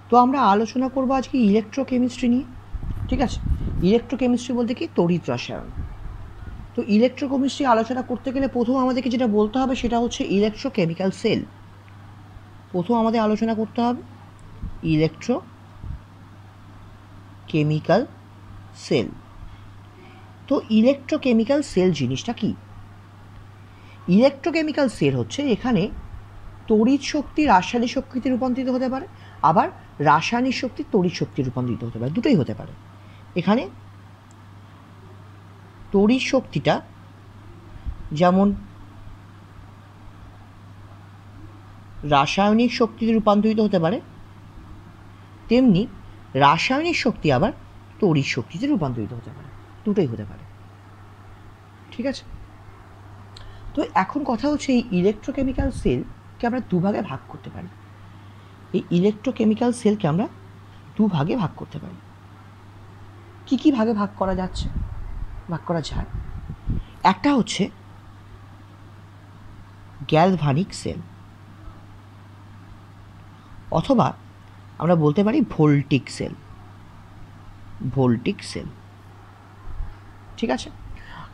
তো আমরা আলোচনা করব আজকে ইলেকট্রোকেমিস্ট্রি নিয়ে। ঠিক আছে, ইলেকট্রোকেমিস্ট্রি বলতে কি তড়িৎ রসায়ন। তো ইলেকট্রোকেমিস্ট্রি আলোচনা করতে গেলে প্রথম আমাদেরকে যেটা বলতে হবে সেটা হচ্ছে ইলেকট্রোকেমিক্যাল সেল। প্রথম আমাদের আলোচনা করতে হবে ইলেকট্রোকেমিক্যাল সেল। তো ইলেকট্রোকেমিক্যাল সেল জিনিসটা কি? ইলেকট্রোকেমিক্যাল সেল হচ্ছে এখানে তড়িৎ শক্তি রাসায়নিক শক্তিতে রূপান্তরিত হতে পারে, আবার রাসায়নিক শক্তি তড়িৎ শক্তি রূপান্তরিত হতে পারে, দুটোই হতে পারে। এখানে তড়িৎ শক্তিটা যেমন রাসায়নিক শক্তিতে রূপান্তরিত হতে পারে, তেমনি রাসায়নিক শক্তি আবার তড়িৎ শক্তিতে রূপান্তরিত হতে পারে, দুটোই হতে পারে। ঠিক আছে, তো এখন কথা হচ্ছে এই ইলেকট্রোকেমিক্যাল সেলকে আমরা দুভাগে ভাগ করতে পারি। এই ইলেকট্রোকেমিক্যাল সেলকে আমরা দুভাগে ভাগ করতে পারি। কি কি ভাগে ভাগ করা যাচ্ছে, ভাগ করা যায়? একটা হচ্ছে গ্যালভানিক সেল, অথবা আমরা বলতে পারি ভোল্টিক সেল। ভোল্টিক সেল, ঠিক আছে।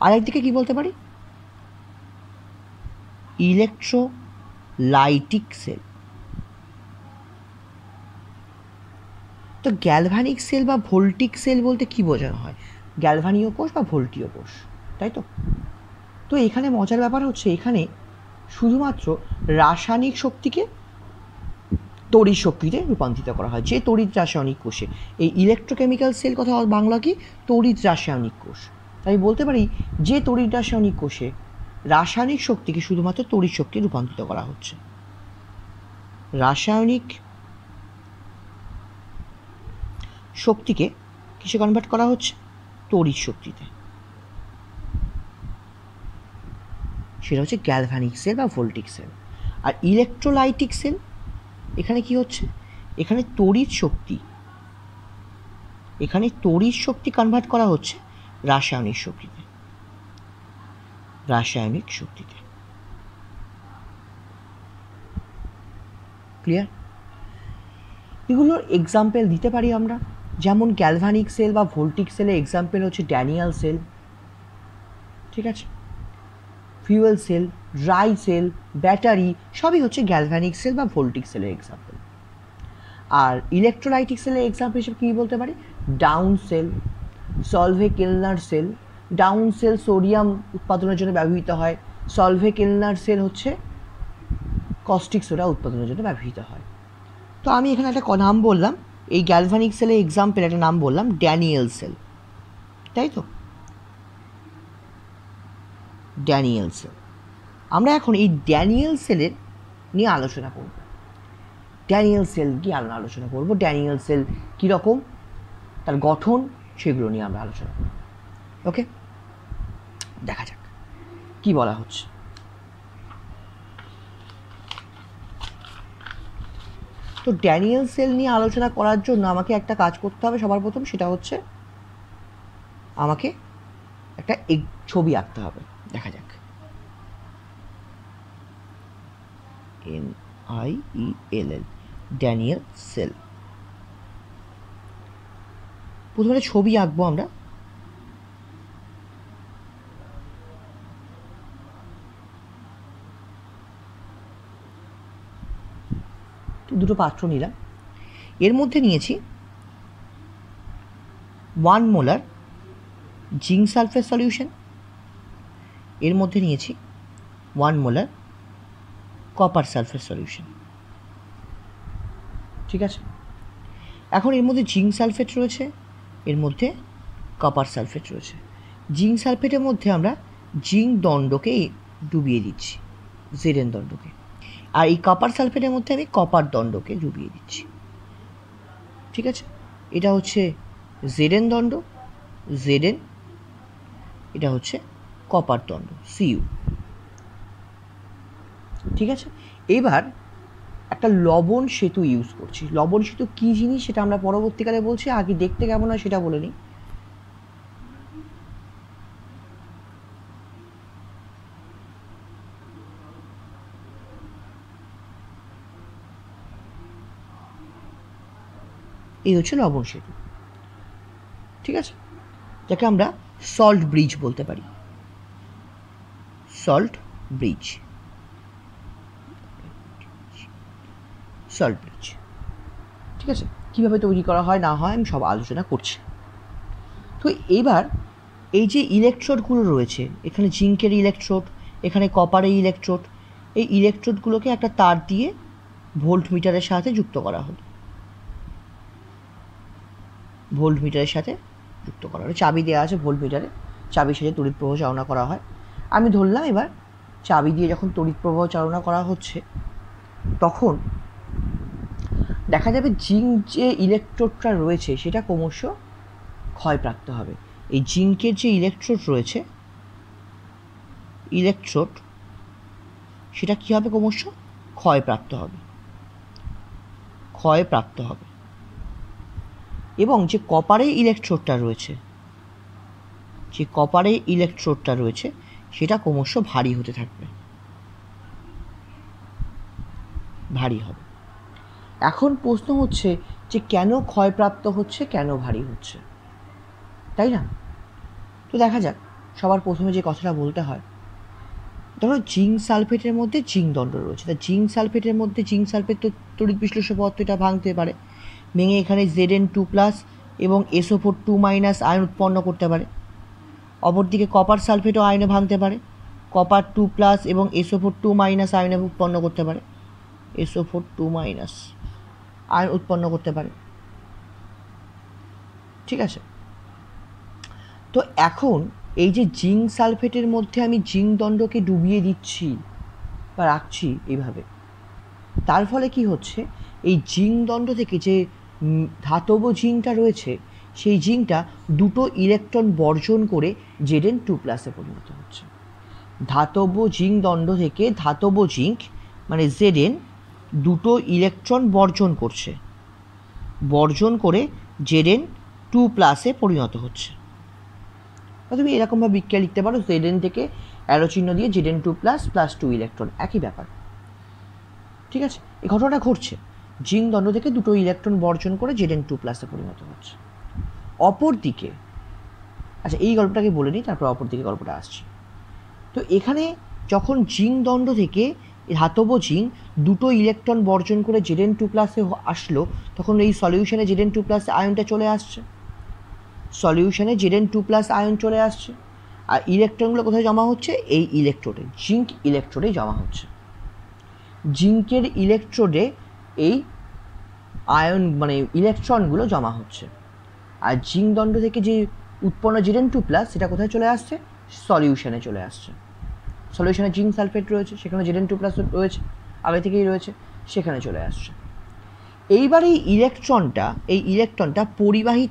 আরেকদিকে কি বলতে পারি? Electrolytic cell. তো গ্যালভানিক সেল বা ভোল্টিক সেল বলতে কি বোঝানো হয়? গ্যালভানীয় কোষ বা ভোল্টীয় কোষ, তাই তো? তো এখানে মজার ব্যাপার হচ্ছে এখানে শুধুমাত্র রাসায়নিক শক্তিকে তড়িৎ শক্তিতে রূপান্তরিত করা হয়, যে তড়িৎ রাসায়নিক কোষে। এই ইলেকট্রোকেমিক্যাল সেল কথা বাংলা কি? তড়িৎ রাসায়নিক কোষ। তাই বলতে পারি যে তড়িৎ রাসায়নিক কোষে রাসায়নিক শক্তিকে শুধুমাত্র তড়িৎ শক্তি রূপান্তরিত করা হচ্ছে। রাসায়নিক শক্তিকে কিসে কনভার্ট করা হচ্ছে? তড়িৎ শক্তিতে। সেটা হচ্ছে গ্যালভানিক সেল বা ভোল্টিক সেল। আর ইলেকট্রোলাইটিক সেল, এখানে কি হচ্ছে? এখানে তড়িৎ শক্তি কনভার্ট করা হচ্ছে রাসায়নিক শক্তিতে। রাসায়নিক শক্তিতে, ক্লিয়ার? এগুলোর এক্সাম্পল দিতে পারি আমরা, যেমন গ্যালভানিক সেল বা ভোল্টিক সেলের এক্সাম্পল হচ্ছে ড্যানিয়েল সেল, ঠিক আছে, fuel cell, dry cell, battery, সবই হচ্ছে গ্যালভানিক সেল বা ভোল্টিক সেলের এক্সাম্পল। আর ইলেকট্রোলাইটিক সেলের এক্সাম্পল হিসেবে কী বলতে পারি? Down cell, Solvay Kellner cell. Down cell sodium উৎপাদনের জন্য ব্যবহৃত হয়, সলভে কেলনার সেল হচ্ছে কস্টিক সোডা উৎপাদনের জন্য ব্যবহৃত হয়। তো আমি এখানে একটা নাম বললাম, এই গ্যালভানিক সেলের এক্সাম্পল একটা নাম বললাম ড্যানিয়েল সেল, তাই তো? Daniell cell. আমরা এখন এই ড্যানিয়েল সেলের নিয়ে আলোচনা করব। ড্যানিয়েল সেল কি আলোচনা করব, ড্যানিয়েল সেল কীরকম, তার গঠন, সেগুলো নিয়ে আমরা আলোচনা করব। ওকে, দেখা যাক কি বলা হচ্ছে। তো ড্যানিয়েল সেল নিয়ে আলোচনা করার জন্য আমাকে একটা কাজ করতে হবে সবার প্রথম, সেটা হচ্ছে আমাকে একটা ছবি আঁকতে হবে। দেখা যাক, NIELL, ড্যানিয়েল সেল। প্রথমে ছবি আঁকবো আমরা। দুটো পাত্র নিলাম, এর মধ্যে নিয়েছি 1 মোলার জিঙ্ক সালফেট সলিউশন, এর মধ্যে নিয়েছি 1 মোলার কপার সালফেট সলিউশন, ঠিক আছে। এখন এর মধ্যে জিঙ্ক সালফেট রয়েছে, এর মধ্যে কপার সালফেট রয়েছে। জিঙ্ক সালফেটের মধ্যে আমরা জিঙ্ক দণ্ডকে ডুবিয়ে দিচ্ছি, জেডেন দণ্ডকে, আর এই কপার সালফেটের মধ্যে আমি কপার দণ্ডকে ডুবিয়ে দিচ্ছি, ঠিক আছে। এটা হচ্ছে জেডেন দণ্ড, জেডেন, এটা হচ্ছে কপার দণ্ড, Cu, ঠিক আছে। এবার একটা লবণ সেতু ইউজ করছি। লবণ সেতু কী জিনিস সেটা আমরা পরবর্তীকালে বলছি, আগে দেখতে কেমন হয় সেটা বলে নিই। এই হচ্ছে লবণ সেতু, ঠিক আছে, যাকে আমরা সল্ট ব্রিজ বলতে পারি, সল্ট ব্রিজ, সল্ট ব্রিজ, ঠিক আছে। কীভাবে তৈরি করা হয় না হয় আমি সব আলোচনা করছি। তো এবার এই যে ইলেকট্রোডগুলো রয়েছে, এখানে জিঙ্কের ইলেকট্রোড, এখানে কপারের ইলেকট্রোড, এই ইলেকট্রোডগুলোকে একটা তার দিয়ে ভোল্ট মিটারের সাথে যুক্ত করা হলো, ভোল্ট মিটারের সাথে যুক্ত করা হলো। চাবি দেওয়া আছে ভোল্ট মিটারে, চাবির সাথে তড়িৎ প্রবাহ চালনা করা হয়। আমি ধরলাম এবার চাবি দিয়ে যখন তড়িৎ প্রবাহ চালনা করা হচ্ছে, তখন দেখা যাবে জিঙ্ক যে ইলেকট্রোডটা রয়েছে সেটা ক্রমশ ক্ষয়প্রাপ্ত হবে। এই জিঙ্কের যে ইলেকট্রোড রয়েছে, ইলেকট্রোড সেটা কী হবে, ক্রমশ ক্ষয়প্রাপ্ত হবে, ক্ষয়প্রাপ্ত হবে। এবং যে কপারের ইলেকট্রোডটা রয়েছে, যে কপারের ইলেকট্রোডটা রয়েছে সেটা ক্রমশ ভারী হতে থাকবে, ভারী হবে। এখন প্রশ্ন হচ্ছে যে কেন ক্ষয়প্রাপ্ত হচ্ছে, কেন ভারী হচ্ছে, তাই না? তো দেখা যাক, সবার প্রথমে যে কথাটা বলতে হয়, ধরো জিঙ্ক সালফেটের মধ্যে জিঙ্ক দণ্ড রয়েছে, তা জিঙ্ক সালফেটের মধ্যে জিঙ্ক সালফেট তো তড়িৎ বিশ্লেষ্য পদার্থ, এটা ভাঙতে পারে, ভেঙে এখানে Zn2+ এবং SO4 2- আয়ন উৎপন্ন করতে পারে। অপরদিকে কপার সালফেটও আয়নে ভাঙতে পারে, কপার 2+ এবং SO4 2- আয়নে উৎপন্ন করতে পারে, SO4 2- আয়ন উৎপন্ন করতে পারে, ঠিক আছে। তো এখন এই যে জিঙ্ক সালফেটের মধ্যে আমি জিঙ্ক দণ্ডকে ডুবিয়ে দিচ্ছি বা রাখছি এইভাবে, তার ফলে কি হচ্ছে, এই জিঙ্ক দণ্ড থেকে যে ধাতব জিঙ্কটা রয়েছে সেই জিঙ্কটা দুটো ইলেকট্রন বর্জন করে Zn2+ পরিণত হচ্ছে। ধাতব জিঙ্ক দণ্ড থেকে ধাতব জিঙ্ক মানে Zn দুটো ইলেকট্রন বর্জন করছে, বর্জন করে Zn2+ পরিণত হচ্ছে। তুমি এরকমভাবে বিক্রিয়া লিখতে পারো, Zn থেকে অ্যারো চিহ্ন দিয়ে Zn2+ 2 ইলেকট্রন, একই ব্যাপার, ঠিক আছে। এই ঘটনাটা ঘটছে, জিঙ্ক দণ্ড থেকে দুটো ইলেকট্রন বর্জন করে Zn2+ পরিণত হচ্ছে। অপরদিকে, আচ্ছা এই গল্পটাকে বলে নিই, তারপর অপরদিকে গল্পটা আসছি। তো এখানে যখন জিঙ্ক দণ্ড থেকে ধাতব জিঙ্ক দুটো ইলেকট্রন বর্জন করে Zn2+ আসলো, তখন এই সলিউশনে Zn2+ আয়নটা চলে আসছে, সলিউশনে Zn2+ আয়ন চলে আসছে। আর ইলেকট্রনগুলো কোথায় জমা হচ্ছে, এই ইলেকট্রোডে, জিঙ্ক ইলেকট্রোডে জমা হচ্ছে। জিঙ্কের ইলেকট্রোডে এই আয়ন মানে ইলেকট্রনগুলো জমা হচ্ছে। আর জিঙ্ক দণ্ড থেকে যে উৎপন্ন Zn2+ সেটা কোথায় চলে আসছে, সলিউশনে চলে আসছে। সলিউশনে জিঙ্ক সালফেট রয়েছে, সেখানে Zn2+ রয়েছে, আগে থেকেই রয়েছে, সেখানে চলে আসছে। এইবার এই ইলেকট্রনটা পরিবাহী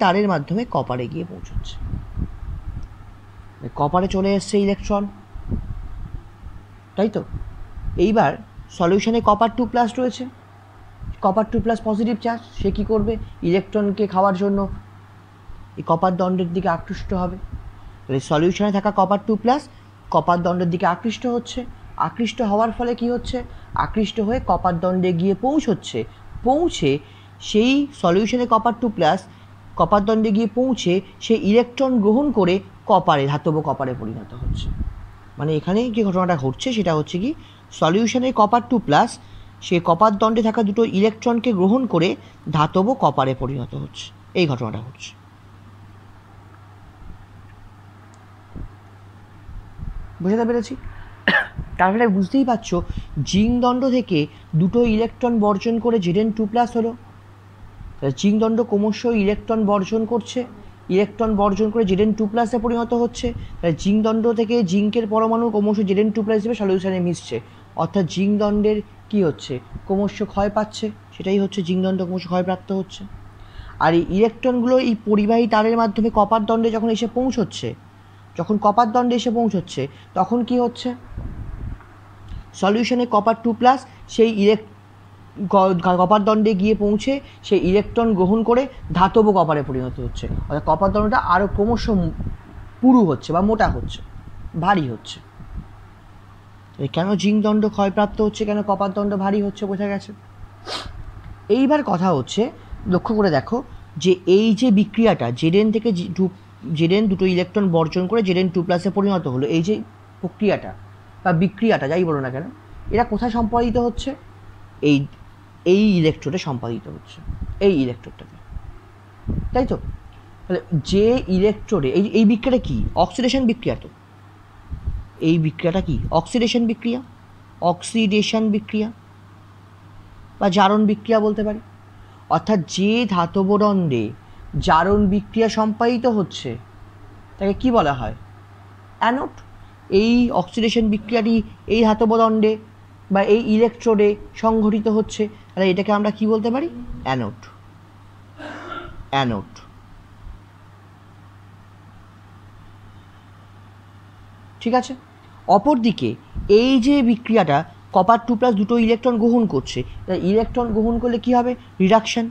তারের মাধ্যমে কপারে গিয়ে পৌঁছচ্ছে। কপারে চলে এসছে ইলেকট্রন, তাই তো। এইবার সলিউশনে কপার 2+ রয়েছে, কপার 2+ পজিটিভ চার্জ, সে কী করবে, ইলেকট্রনকে খাওয়ার জন্য এই কপার দণ্ডের দিকে আকৃষ্ট হবে। সলিউশনে থাকা কপার 2+ কপার দণ্ডের দিকে আকৃষ্ট হচ্ছে, আকৃষ্ট হওয়ার ফলে কি হচ্ছে, আকৃষ্ট হয়ে কপার দণ্ডে গিয়ে পৌঁছে সেই সলিউশনে কপার 2+ কপার দণ্ডে গিয়ে পৌঁছে সেই ইলেকট্রন গ্রহণ করে ধাতব কপারে পরিণত হচ্ছে। মানে এখানে যে ঘটনাটা ঘটছে সেটা হচ্ছে কি, সলিউশনে কপার 2+ সে কপার দণ্ডে থাকা দুটো ইলেকট্রনকে গ্রহণ করে ধাতব কপারে পরিণত হচ্ছে, এই ঘটনাটা ঘটছে। বুঝতে পেরেছি? তারপরে বুঝতেই পারছো, জিঙ্ক দণ্ড থেকে দুটো ইলেকট্রন বর্জন করে Zn2+ হলো। জিঙ্ক দণ্ড ক্রমশ ইলেকট্রন বর্জন করে Zn2+ পরিণত হচ্ছে। জিঙ্ক দণ্ড থেকে জিঙ্কের পরমাণু ক্রমশ Zn2+ হিসেবে সলিউশনে মিশছে, অর্থাৎ জিঙ্ক দণ্ডের কী হচ্ছে, ক্রমশ ক্ষয় পাচ্ছে, সেটাই হচ্ছে জিঙ্ক দণ্ড ক্রমশ ক্ষয়প্রাপ্ত হচ্ছে। আর এই ইলেকট্রনগুলো এই পরিবাহী তারের মাধ্যমে কপার দণ্ডে যখন এসে পৌঁছচ্ছে, তখন কি হচ্ছে, সলিউশনে কপার 2+ সেই কপার দণ্ডে গিয়ে পৌঁছে সেই ইলেকট্রন গ্রহণ করে ধাতব কপারে পরিণত হচ্ছে, অর্থাৎ কপার দণ্ডটা আরও ক্রমশ পুরু হচ্ছে বা মোটা হচ্ছে, ভারী হচ্ছে। কেন জিঙ্ক দণ্ড ক্ষয়প্রাপ্ত হচ্ছে, কেন কপার দণ্ড ভারী হচ্ছে, বোঝা গেছে। এইবার কথা হচ্ছে, লক্ষ্য করে দেখো যে এই যে বিক্রিয়াটা জেডেন থেকে জেডেন দুটো ইলেকট্রন বর্জন করে জেডেন টু প্লাসে পরিণত হলো, এই যে প্রক্রিয়াটা বা বিক্রিয়াটা যাই বলো না কেন, এরা কোথায় সম্পাদিত হচ্ছে? এই এই ইলেকট্রোডে সম্পাদিত হচ্ছে, এই ইলেকট্রোডটাতে, তাই তো? তাহলে যে ইলেকট্রোডে এই বিক্রিয়াটা কি? অক্সিডেশন বিক্রিয়া। তো এই বিক্রিয়াটা কি? অক্সিডেশন বিক্রিয়া, অক্সিডেশন বিক্রিয়া বা জারণ বিক্রিয়া বলতে পারি। অর্থাৎ যে ধাতব দণ্ডে জারণ বিক্রিয়া সম্পাদিত হচ্ছে তাকে কি বলা হয়? অ্যানোড। এই অক্সিডেশন বিক্রিয়াটি এই ধাতব দণ্ডে বা এই ইলেকট্রোডে সংঘটিত হচ্ছে, তাহলে এটাকে আমরা কি বলতে পারি? অ্যানোড। অ্যানোড। ঠিক আছে। অপরদিকে এই যে বিক্রিয়াটা কপার টু প্লাস দুটো ইলেকট্রন গ্রহণ করছে, ইলেকট্রন গ্রহণ করলে কি হবে? রিডাকশন।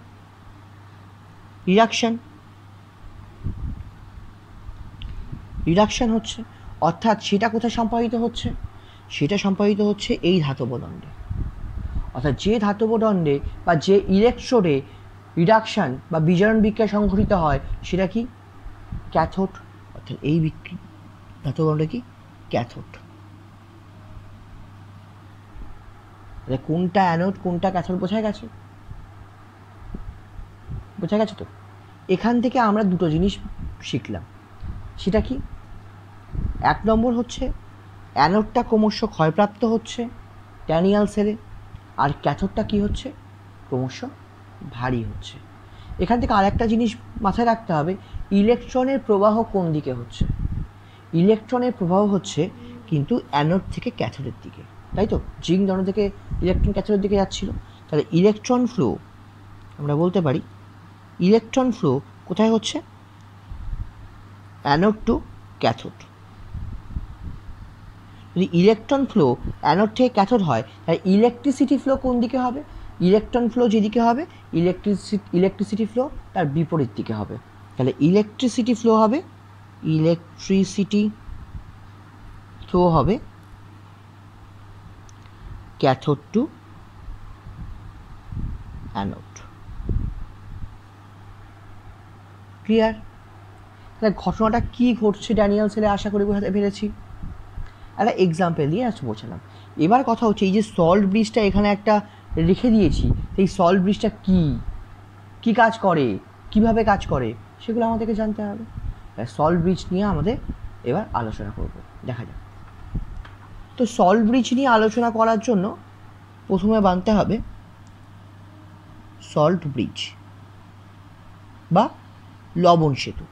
রিডাকশন রিডাকশন হচ্ছে। অর্থাৎ সেটা কোথায় সম্পাদিত হচ্ছে? সেটা সম্পাদিত হচ্ছে এই ধাতব দণ্ডে। অর্থাৎ যে ধাতব দণ্ডে বা যে ইলেকট্রোডে রিডাকশন বা বিজারণ বিক্রিয়া সংঘটিত হয় সেটা কি? ক্যাথোড। অর্থাৎ এই ধাতব দণ্ড কি? ক্যাথোড। কোনটা অ্যানোড কোনটা ক্যাথোড বোঝা গেছে? বোঝা গেছে তো? এখান থেকে আমরা দুটো জিনিস শিখলাম। সেটা কি? এক নম্বর হচ্ছে অ্যানোডটা ক্রমশ ক্ষয়প্রাপ্ত হচ্ছে ড্যানিয়াল সেলে, আর ক্যাথোডটা কি হচ্ছে? ক্রমশ ভারী হচ্ছে। এখান থেকে আরেকটা জিনিস মাথায় রাখতে হবে, ইলেকট্রনের প্রবাহ কোন দিকে হচ্ছে? ইলেকট্রনের প্রবাহ হচ্ছে কিন্তু অ্যানোড থেকে ক্যাথোডের দিকে, তাই তো? জিঙ্ক দণ্ড থেকে ইলেকট্রন ক্যাথোডের দিকে যাচ্ছিল। তাহলে ইলেকট্রন ফ্লো আমরা বলতে পারি, ইলেকট্রন ফ্লো কোথায় হচ্ছে? Anode to cathode. যদি ইলেকট্রন ফ্লো অ্যানোড থেকে ক্যাথোড হয়, তাহলে ইলেকট্রিসিটি ফ্লো কোন দিকে হবে? ইলেকট্রন ফ্লো যেদিকে হবে ইলেকট্রিসিটি ফ্লো তার বিপরীত দিকে হবে। তাহলে ইলেকট্রিসিটি ফ্লো হবে ক্যাথোড টু অ্যানোড। ক্লিয়ার? তাহলে ঘটনাটা কি ঘটছে ড্যানিয়াল সেলে আশা করি বোঝাতে পেরেছি। একটা এক্সাম্পল দিয়ে আজ বোঝালাম। এবার কথা হচ্ছে এই যে সল্ট ব্রিজটা এখানে একটা রেখে দিয়েছি, সেই সল্ট ব্রিজটা কি কাজ করে, কিভাবে কাজ করে, সেগুলো আমাদেরকে জানতে হবে। সল্ট ব্রিজ নিয়ে আমাদের এবার আলোচনা করব, দেখা যাক। তো সল্ট ব্রিজ নিয়ে আলোচনা করার জন্য প্রথমে বানতে হবে সল্ট ব্রিজ বা লবণ সেতু।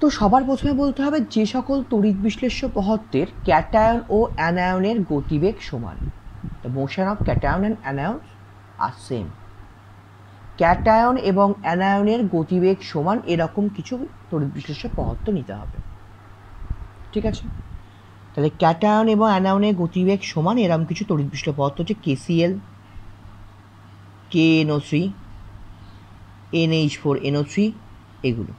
তো সবার প্রথমে বলতে হবে যে সকল তড়িৎ বিশ্লেষ্য পদার্থের ক্যাটায়ন ও অ্যানায়নের গতিবেগ সমান। The motion of cation and anion are same. Cation এবং অ্যানায়নের গতিবেগ সমান এরকম কিছু তড়িৎ বিশ্লেষ্য পদার্থ নিতে হবে। ঠিক আছে? তাহলে ক্যাটায়ন এবং অ্যানায়নের গতিবেগ সমান এরকম কিছু তড়িৎ বিশ্লেষ্য পদার্থ হচ্ছে KCl, KNO3, NH4NO3 এগুলো।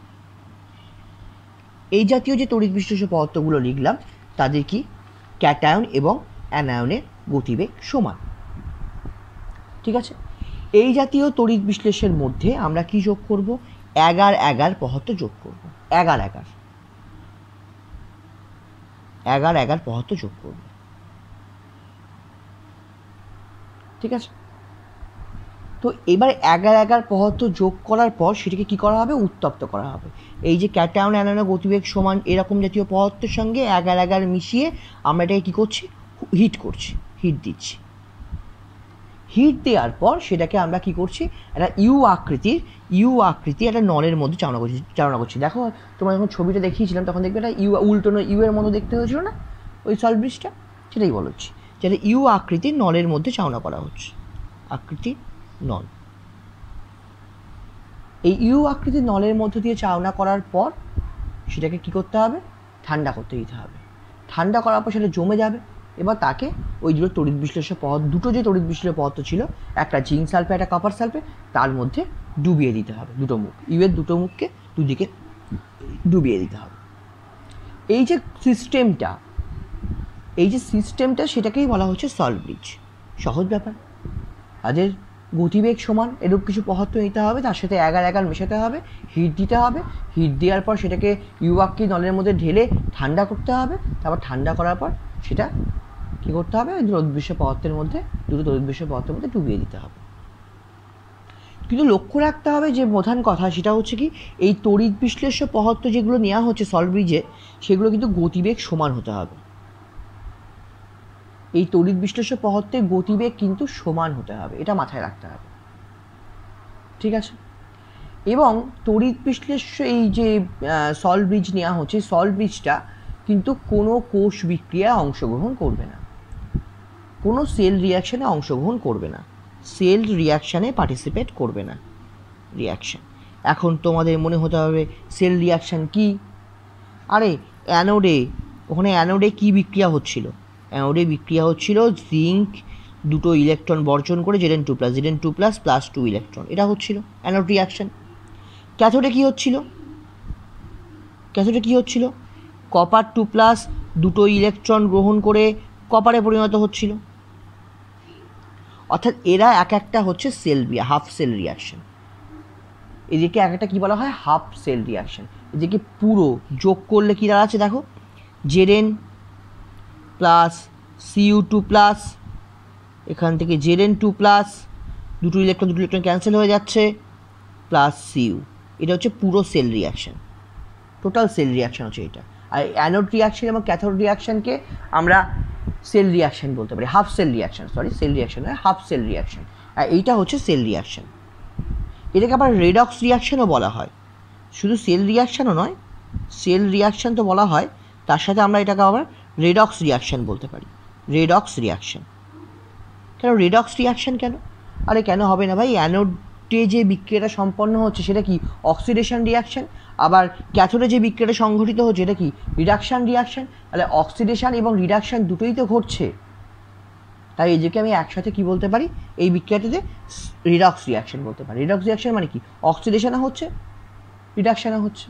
এই জাতীয় যে তড়িৎ বিশ্লেষ্য পদার্থগুলো লিখলাম তাদের কি ক্যাটায়ন এবং অ্যানায়নের গতিবেগ সমান। ঠিক আছে? এই জাতীয় তড়িৎ বিশ্লেষণের মধ্যে আমরা কি যোগ করব? এগার পদার্থ যোগ করব। এগার পদার্থ যোগ করব। ঠিক আছে? তো এবার এগার পদার্থ যোগ করার পর সেটাকে কি করা হবে? উত্তপ্ত করা হবে। এই যে ক্যাটায়ন অ্যানায়ন গতিবেগ সমান এরকম জাতীয় পদার্থের সঙ্গে এগার মিশিয়ে আমরা এটাকে কী করছি? হিট দিচ্ছি। হিট দেওয়ার পর সেটাকে আমরা কি করছি? একটা ইউ আকৃতির একটা নলের মধ্যে চালনা করছি। দেখো তোমরা যখন ছবিটা দেখিয়েছিলাম তখন দেখবে একটা উল্টোনো ইউ এর মতো দেখতে হয়েছিল না ওই সল্ট ব্রিজটা? সেটাই বলছি, যেটা ইউ আকৃতির নলের মধ্যে চালনা করা হচ্ছে। আকৃতির নল, এই ইউ আকৃতির নলের মধ্য দিয়ে চালনা করার পর সেটাকে কি করতে হবে? ঠান্ডা করতে দিতে হবে। ঠান্ডা করার পর সেটা জমে যাবে। এবার তাকে ওই দুটো তড়িৎ বিশ্লেষ্য পদার্থ, দুটো যে তড়িৎ বিশ্লেষ্য পদার্থ ছিল, একটা জিঙ্ক সালফেট একটা কপার সালফেট, তার মধ্যে ডুবিয়ে দিতে হবে দুটো মুখ, ইউ এর দুটো মুখকে দুদিকে ডুবিয়ে দিতে হবে। এই যে সিস্টেমটা সেটাকেই বলা হচ্ছে সল্ট ব্রিজ। সহজ ব্যাপার। তাদের গতিবেগ সমান এরূপ কিছু পদার্থ নিতে হবে, তার সাথে এগার এগার মেশাতে হবে, হিট দিতে হবে, হিট দেওয়ার পর সেটাকে ইউয়াক্কি নলের মধ্যে ঢেলে ঠান্ডা করতে হবে, তারপর ঠান্ডা করার পর সেটা কী করতে হবে, তড়িৎবিশ্ব পদার্থের মধ্যে দুটো তড়িৎবিশ্ব পদার্থের মধ্যে ডুবিয়ে দিতে হবে। কিন্তু লক্ষ্য রাখতে হবে যে প্রধান কথা সেটা হচ্ছে কি, এই তড়িৎ বিশ্লেষ্য পদার্থ যেগুলো নেওয়া হচ্ছে সল্ট ব্রিজে, সেগুলো কিন্তু গতিবেগ সমান হতে হবে। এই তড়িৎ বিশ্লেষ্য পদার্থের গতিবেগ কিন্তু সমান হতে হবে, এটা মাথায় রাখতে হবে, ঠিক আছে। এবং তড়িৎ বিশ্লেষ্য এই যে সল্ট ব্রিজ নেওয়া হচ্ছে, সল্ট ব্রিজটা কিন্তু কোনো কোষ বিক্রিয়ায় অংশগ্রহণ করবে না, কোনো সেল রিয়াকশানে অংশগ্রহণ করবে না, সেল রিয়াকশানে পার্টিসিপেট করবে না। রিয়াকশান, এখন তোমাদের মনে হতে হবে সেল রিয়াকশান কি? আরে অ্যানোডে, ওখানে অ্যানোডে কী বিক্রিয়া হচ্ছিল? অ্যানোডে বিক্রিয়া হচ্ছিল জিঙ্ক দুটো ইলেকট্রন বর্জন করে Zn2+ প্লাস 2 ইলেকট্রন, এটা হচ্ছিল অ্যানোড রিয়াকশান। ক্যাথোডে কী হচ্ছিল? ক্যাথোডে কী হচ্ছিল? কপার 2+ দুটো ইলেকট্রন গ্রহণ করে কপারে পরিণত হচ্ছিল। অর্থাৎ এরা এক একটা হচ্ছে সেল হাফ সেল রিয়াকশান। এদিকে এক একটা কী বলা হয়? Half cell reaction. এদিকে পুরো যোগ করলে কী দাঁড়াচ্ছে দেখো, Zn প্লাস Cu2+, এখান থেকে Zn2+, দুটো ইলেকট্রন ক্যান্সেল হয়ে যাচ্ছে, প্লাস Cu, এটা হচ্ছে পুরো cell reaction, total cell reaction হচ্ছে এটা। আর অ্যানোড রিয়াকশান এবং ক্যাথোড রিয়াকশানকে আমরা সেল রিয়াকশান বলতে পারি, half cell reaction, sorry cell reaction নয়, হাফ সেল রিয়াকশান। আর এইটা হচ্ছে সেল রিয়াকশান। এটাকে আবার রেডক্স রিয়াকশানও বলা হয়, শুধু সেল রিয়াকশানও নয়, সেল রিয়াকশান তো বলা হয়, তার সাথে আমরা এটাকে আবার রেডক্স রিয়াকশান বলতে পারি, রেডক্স রিয়াকশান। কেন রেডক্স রিয়াকশান কেন? আরে কেন হবে না ভাই, অ্যানোডে যে বিক্রিয়াটা সম্পন্ন হচ্ছে সেটা কি অক্সিডেশন রিয়াকশান, আবার ক্যাথোডে যে বিক্রিয়াটা সংঘটিত হচ্ছে এটা কি রিডাকশান রিয়াকশান। তাহলে অক্সিডেশন এবং রিডাকশান দুটোই তো ঘটছে, তাই এদেরকে আমি একসাথে কি বলতে পারি, এই বিক্রিয়াটাতে রিডক্স রিয়াকশান বলতে পারি। রিডক্স রিয়াকশান মানে কি, অক্সিডেশনও হচ্ছে রিডাকশানও হচ্ছে,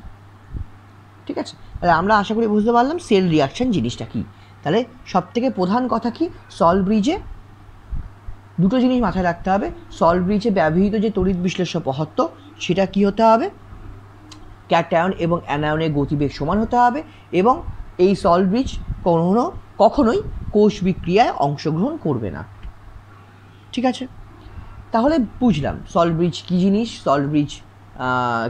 ঠিক আছে। তাহলে আমরা আশা করি বুঝতে পারলাম সেল রিয়াকশান জিনিসটা কি। তাহলে সবথেকে প্রধান কথা কি, সল্ট ব্রিজে দুটো জিনিস মাথায় রাখতে হবে। সল্ট ব্রিজে ব্যবহৃত যে তড়িৎ বিশ্লেষ্য পদার্থ সেটা কি হতে হবে, ক্যাটায়ন এবং অ্যানায়নের গতিবেগ সমান হতে হবে, এবং এই সল্ট ব্রিজ কখনোই কোষ বিক্রিয়ায় অংশগ্রহণ করবে না, ঠিক আছে। তাহলে বুঝলাম সল্ট ব্রিজ কী জিনিস, সল্ট ব্রিজ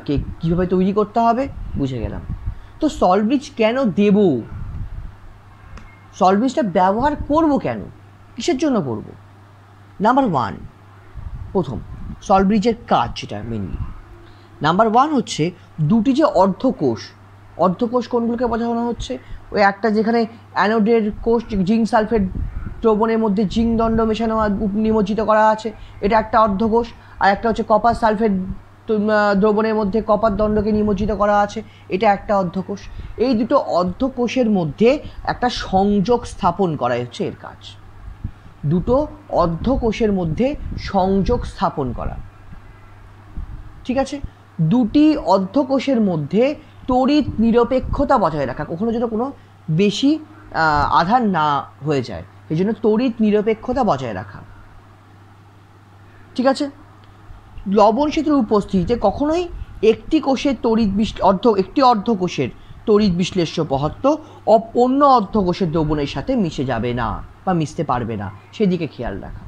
কে কীভাবে তৈরি করতে হবে বুঝে গেলাম। তো সল্ট ব্রিজ কেন দেব, সল্ট ব্রিজটা ব্যবহার করব কেন, কিসের জন্য করব? নাম্বার 1, প্রথম সল্ট ব্রিজের কাজ যেটা মেনলি, নাম্বার 1 হচ্ছে দুটি যে অর্ধকোষ কোনগুলোকে বোঝানো হচ্ছে, ওই একটা যেখানে অ্যানোডের কোষ জিঙ্ক সালফেট দ্রবণের মধ্যে জিঙ্ক দণ্ড মেশানো নিমজ্জিত করা আছে, এটা একটা অর্ধকোষ। আর একটা হচ্ছে কপার সালফেট দ্রবণের মধ্যে কপার দণ্ডকে নিমজ্জিত করা আছে, এটা একটা অর্ধকোষ। এই দুটো অর্ধকোষের মধ্যে একটা সংযোগ স্থাপন করা হচ্ছে এর কাজ, দুটো অর্ধকোষের মধ্যে সংযোগ স্থাপন করা, ঠিক আছে। দুটি অর্ধকোষের মধ্যে তড়িৎ নিরপেক্ষতা বজায় রাখা, কখনো যেন কোনো বেশি আধান না হয়ে যায়, এই জন্য তড়িৎ নিরপেক্ষতা বজায় রাখা, ঠিক আছে। লবণ সেতুর উপস্থিতিতে কখনোই একটি কোষের একটি অর্ধকোষের তড়িৎ বিশ্লেষ্য পদার্থ অন্য অর্ধকোষের দ্রবণের সাথে মিশে যাবে না বা মিশতে পারবে না, সেদিকে খেয়াল রাখা।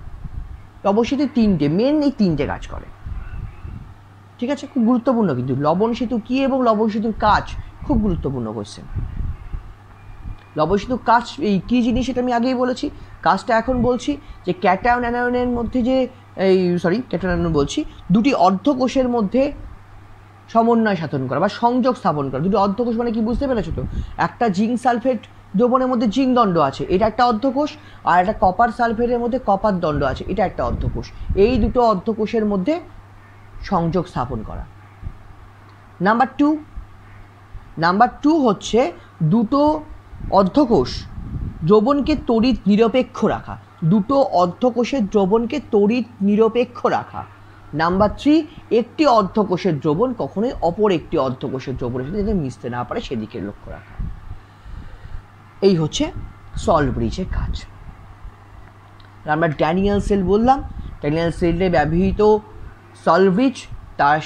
লবণ সেতু এই তিনটে কাজ করে, ঠিক আছে। খুব গুরুত্বপূর্ণ কিন্তু লবণ সেতু কী এবং লবণ সেতুর কাজ খুব গুরুত্বপূর্ণ কোশ্চেন। লবণ সেতুর কাজ এই কী জিনিস সেটা আমি আগেই বলেছি, কাজটা এখন বলছি যে ক্যাটায়ন অ্যানায়নের মধ্যে যে ক্যাটায়ন অ্যানায়ন বলছি, দুটি অর্ধকোষের মধ্যে সমন্বয় সাধন করা বা সংযোগ স্থাপন করা। দুটি অর্ধকোষ মানে কি বুঝতে পেরেছো তো, একটা জিঙ্ক সালফেট দ্রবণের মধ্যে জিঙ্ক দণ্ড আছে, এটা একটা অর্ধকোষ, আর একটা কপার সালফেটের মধ্যে কপার দণ্ড আছে, এটা একটা অর্ধকোষ। এই দুটো অর্ধকোষের মধ্যে সংযোগ স্থাপন করা। নাম্বার টু হচ্ছে দুটো অর্ধকোষ দ্রবণকে তড়িৎ নিরপেক্ষ রাখা, দুটো অর্ধকোষের দ্রবণকে তড়িৎ নিরপেক্ষ রাখা। নাম্বার 3, একটি অর্ধকোষের দ্রবণ কখনোই অপর একটি অর্ধকোষের দ্রবণের সাথে যাতে মিশতে না পারে সেদিকে লক্ষ্য রাখা। এই হচ্ছে সল্ট ব্রিজের কাজ। আমরা ড্যানিয়েল সেল বললাম, ড্যানিয়েল সেলে ব্যবহৃত সলভেজ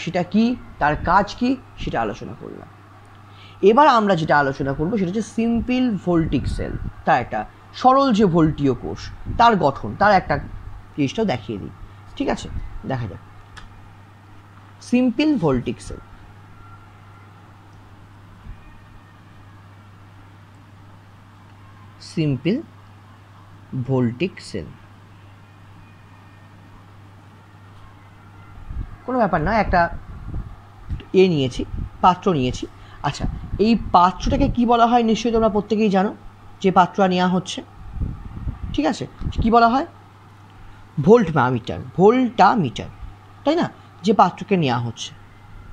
সেটা কি, তার কাজ কি সেটা আলোচনা করলাম। এবার আমরা যেটা আলোচনা করবো সেটা হচ্ছে সিম্পল ভোল্টিক সেল, তার একটা সরল যে ভোল্টীয় কোষ, তার গঠন, তার একটা জিনিসটাও দেখিয়ে দিই। ঠিক আছে, দেখা যাক সিম্পল ভোল্টিক সেল। সিম্পল ভোল্টিক সেল কোনো ব্যাপার না, একটা নিয়েছি, পাত্র নিয়েছি। আচ্ছা, এই পাত্রটাকে কি বলা হয় নিশ্চয়ই তোমরা প্রত্যেকেই জানো, যে পাত্রটা নেওয়া হচ্ছে, ঠিক আছে, কি বলা হয়? ভোল্টামিটার, তাই না, যে পাত্রকে নেওয়া হচ্ছে।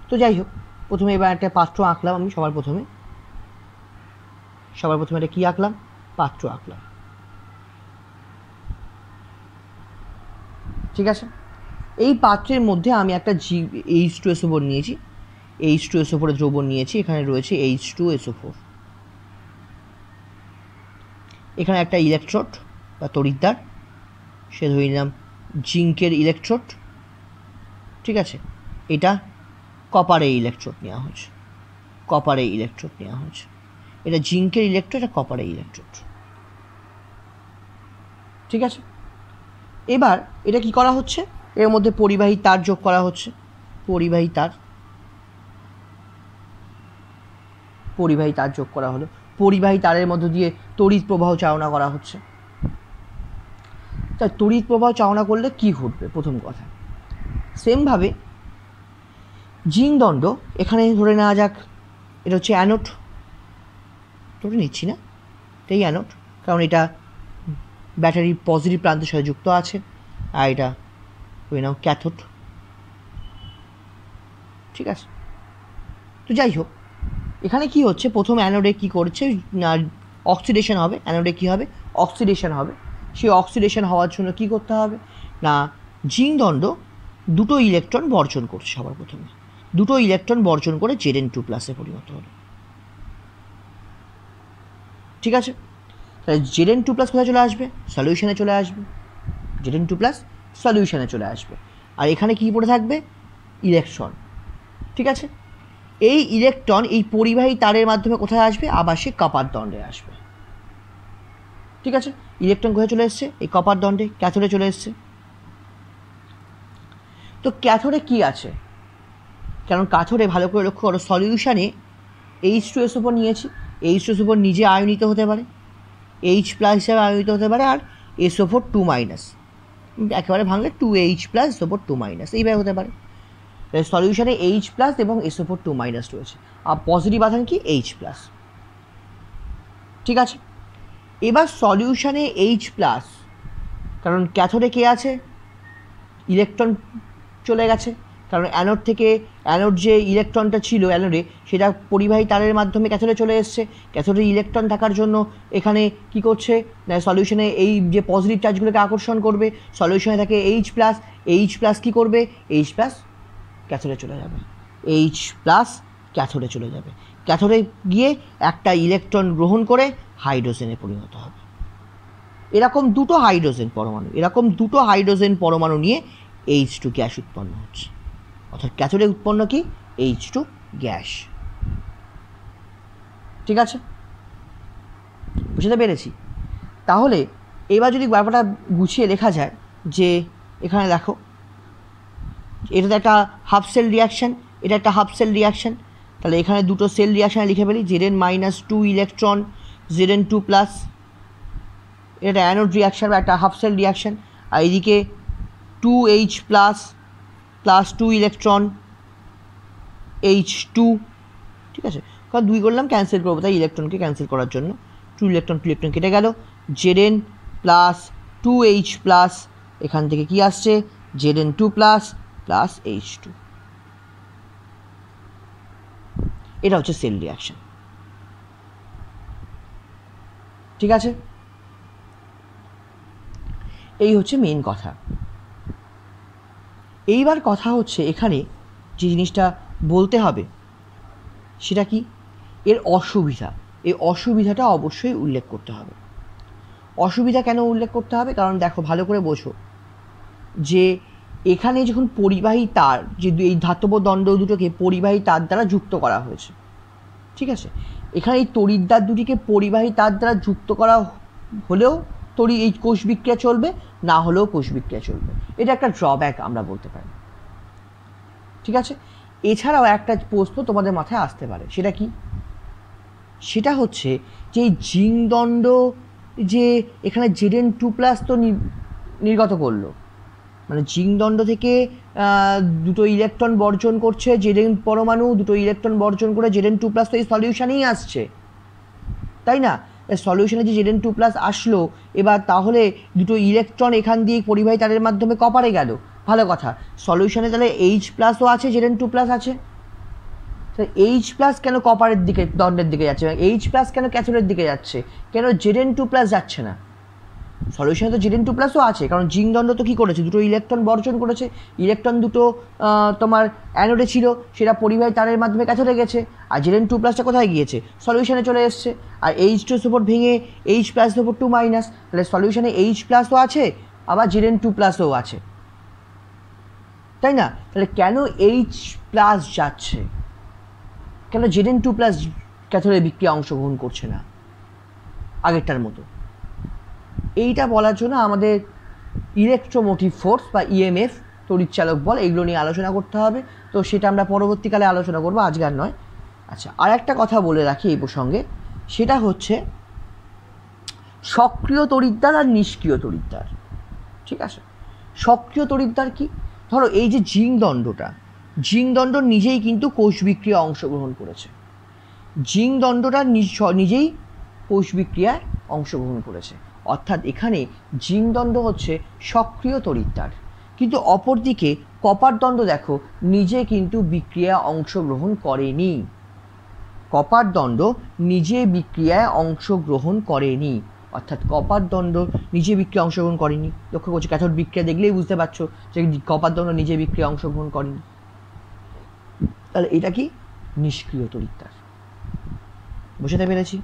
তো যাই হোক, প্রথমে এবার একটা পাত্র আঁকলাম আমি। সবার প্রথমে একটা কি আঁকলাম? পাত্র আঁকলাম। ঠিক আছে, এই পাত্রের মধ্যে আমি একটা H2SO4 নিয়েছি, H2SO4 এর দ্রবণ নিয়েছি। এখানে রয়েছে H2SO4। এখানে একটা ইলেকট্রোড বা তড়িৎদ্বার, সে ধরে নিলাম জিঙ্কের ইলেকট্রোড। ঠিক আছে, এটা কপারের ইলেকট্রোড নেওয়া হচ্ছে, এটা জিঙ্কের ইলেকট্রোড, এটা কপারের ইলেকট্রোড। ঠিক আছে, এবার এটা কি করা হচ্ছে? এর মধ্যে পরিবাহী তার যোগ করা হচ্ছে, পরিবাহী তার যোগ করা হলো। পরিবাহী তারের মধ্য দিয়ে তড়িৎ প্রবাহ চালনা করা হচ্ছে। তাই তড়িৎ প্রবাহ চালনা করলে কি ঘটবে? প্রথম কথা, সেমভাবে জিঙ্ক দণ্ড, এখানে ধরে নেওয়া যাক এটা হচ্ছে অ্যানোড, ধরে নিচ্ছি না, এটাই অ্যানোড, কারণ এটা ব্যাটারির পজিটিভ প্রান্তের সাথে যুক্ত আছে, আর এটা ধরে নাও ক্যাথোড। ঠিক আছে, তো যাই হোক, এখানে কি হচ্ছে, প্রথম অ্যানোডে কি করছে, অক্সিডেশন হবে। অ্যানোডে কি হবে? অক্সিডেশন হবে। সেই অক্সিডেশন হওয়ার জন্য কি করতে হবে না, জিঙ্ক দণ্ড দুটো ইলেকট্রন বর্জন করছে। সবার প্রথমে দুটো ইলেকট্রন বর্জন করে Zn2+ পরিণত হলো। ঠিক আছে, তাহলে Zn2+ কোথায় চলে আসবে? সলিউশনে চলে আসবে। Zn2+ সলিউশনে চলে আসবে। আর এখানে কি পড়ে থাকবে? ইলেকট্রন। ঠিক আছে, এই ইলেকট্রন এই পরিবাহী তারের মাধ্যমে কোথায় আসবে? আবার সে কপার দণ্ডে আসবে। ঠিক আছে, ইলেকট্রন কোথায় চলে এসছে? এই কপার দণ্ডে, ক্যাথোডে চলে এসছে। তো ক্যাথোডে কি আছে? কারণ ক্যাথোডে ভালো করে লক্ষ্য করো, সলিউশনে H2SO4 নিয়েছি। H2SO4 নিজে আয়নিত হতে পারে, H+ হিসাবে আয়নিত হতে পারে, আর SO4 2- একেবারে ভাঙলে 2H+ SO4 2- এইভাবে হতে পারে। সলিউশনে H+ এবং SO4 2- রয়েছে, আর পজিটিভ আধান কি? H+। ঠিক আছে, এবার সলিউশনে H+, কারণ ক্যাথোডে কে আছে? ইলেকট্রন চলে গেছে, কারণ অ্যানোড থেকে অ্যানোড যে ইলেকট্রনটা ছিল অ্যানোডে, সেটা পরিবাহী তারের মাধ্যমে ক্যাথোডে চলে এসছে। ক্যাথোডে ইলেকট্রন থাকার জন্য এখানে কি করছে না, সলিউশনে এই যে পজিটিভ চার্জগুলোকে আকর্ষণ করবে। সলিউশনে থাকে H+, কি করবে? H+ ক্যাথোডে চলে যাবে, H+ ক্যাথোডে চলে যাবে। ক্যাথোডে গিয়ে একটা ইলেকট্রন গ্রহণ করে হাইড্রোজেনে পরিণত হবে। এরকম দুটো হাইড্রোজেন পরমাণু নিয়ে H2 গ্যাস উৎপন্ন হচ্ছে। অর্থাৎ ক্যাথোডে উৎপন্ন কি? H2 gas. ঠিক আছে, বুঝতে পেরেছি? তাহলে এবার যদি ব্যাপারটা গুছিয়ে লেখা যায়, যে এখানে দেখো, এটা তো একটা হাফ সেল রিয়াকশান, এটা একটা হাফ সেল রিয়াকশান। তাহলে এখানে দুটো সেল রিয়াকশানে লিখে ফেলি, Zn-2 ইলেকট্রন, Zn2+। এটা অ্যানোড রিয়াকশান বা একটা হাফ সেল রিয়াকশান। আর এইদিকে 2H+ প্লাস 2 ইলেকট্রন H2। ঠিক আছে, কারণ 2 করলাম ক্যান্সেল করবো, তাই ইলেকট্রনকে ক্যান্সেল করার জন্য 2 ইলেকট্রন কেটে গেল। Zn+2H+, এখান থেকে কি আসছে? Zn2+ plus H2। এটা হচ্ছে সেল রিয়াকশন। ঠিক আছে, এই হচ্ছে মেন কথা। এইবার কথা হচ্ছে এখানে যে জিনিসটা বলতে হবে সেটা কি? এর অসুবিধা। এই অসুবিধাটা অবশ্যই উল্লেখ করতে হবে। অসুবিধা কেন উল্লেখ করতে হবে? কারণ দেখো ভালো করে বোঝো যে এখানে যখন পরিবাহী তার, যে এই ধাতব দণ্ড দুটোকে পরিবাহী তার দ্বারা যুক্ত করা হয়েছে, ঠিক আছে? এখানে এই তড়িৎদ্বার দুটিকে পরিবাহী তার দ্বারা যুক্ত করা হলেও এই কোষ বিক্রিয়া চলবে, না হলেও কোষ বিক্রিয়া চলবে। এটা একটা ড্রব্যাক আমরা বলতে পারি, ঠিক আছে? এছাড়াও একটা প্রশ্ন তোমাদের মাথায় আসতে পারে, সেটা কি? সেটা হচ্ছে যে এই জিঙ্ক দণ্ড যে এখানে Zn2+ তো নির্গত করলো, মানে জিঙ্ক দণ্ড থেকে দুটো ইলেকট্রন বর্জন করছে, Zn পরমাণু দুটো ইলেকট্রন বর্জন করে Zn2+ তো এই সলিউশনেই আসছে, তাই না? সলিউশনে যে Zn2+ আসলো, এবার তাহলে দুটো ইলেকট্রন এখান দিয়ে পরিবাহী তারের মাধ্যমে কপারে গেল, ভালো কথা। সলিউশনে তাহলে H+ও আছে, Zn2+ আছে, তাহলে H+ কেন কপারের দিকে দণ্ডের দিকে যাচ্ছে, H+ কেন ক্যাথোডের দিকে যাচ্ছে, কেন Zn2+ যাচ্ছে না? সলিউশনে তো Zn2+ও আছে, কারণ জিঙ্ক দণ্ড তো কী করেছে, দুটো ইলেকট্রন বর্জন করেছে, ইলেকট্রন দুটো তোমার অ্যানোডে ছিল, সেটা পরিবাহী তারের মাধ্যমে ক্যাথোডে গেছে, আর Zn2+টা কোথায় গিয়েছে, সলিউশনে চলে এসছে, আর H2 উপর ভেঙে H+, উপর 2-, তাহলে সলিউশনে H+ও আছে, আবার Zn2+ও আছে, তাই না? তাহলে কেন H+ যাচ্ছে, কেন Zn2+ ক্যাথোডে বিক্রিয়া অংশগ্রহণ করছে না আগেরটার মতো? এইটা বলার জন্য আমাদের ইলেকট্রোমোটিভ ফোর্স বা ইএমএফ, তড়িৎচালক বল, এগুলো নিয়ে আলোচনা করতে হবে। তো সেটা আমরা পরবর্তীকালে আলোচনা করবো, আজকে আর নয়। আচ্ছা, আর একটা কথা বলে রাখি এই প্রসঙ্গে, সেটা হচ্ছে সক্রিয় তড়িৎদ্বার আর নিষ্ক্রিয় তড়িৎদ্বার, ঠিক আছে? সক্রিয় তড়িৎদ্বার কি? ধরো এই যে জিঙ্ক দণ্ড নিজেই কিন্তু কোষ বিক্রিয়া অংশগ্রহণ করেছে, জিঙ্ক দণ্ডটা নিজেই কোষ বিক্রিয়ায় অংশগ্রহণ করেছে, অর্থাৎ এখানে জিঙ্ক দণ্ড হচ্ছে সক্রিয় তড়িৎদ্বার। কিন্তু অপরদিকে কপার দণ্ড দেখো নিজে কিন্তু বিক্রিয়ায় অংশগ্রহণ করেনি, কপার দণ্ড নিজে বিক্রিয়ায় অংশগ্রহণ করেনি, অর্থাৎ কপার দণ্ড নিজে বিক্রিয়া অংশগ্রহণ করেনি। লক্ষ্য করছি, ক্যাথোড বিক্রিয়া দেখলেই বুঝতে পারছো যে কপার দণ্ড নিজে বিক্রিয়া অংশগ্রহণ করেনি। তাহলে এটা কি? নিষ্ক্রিয় তড়িৎদ্বার। বুঝতে পেরেছি?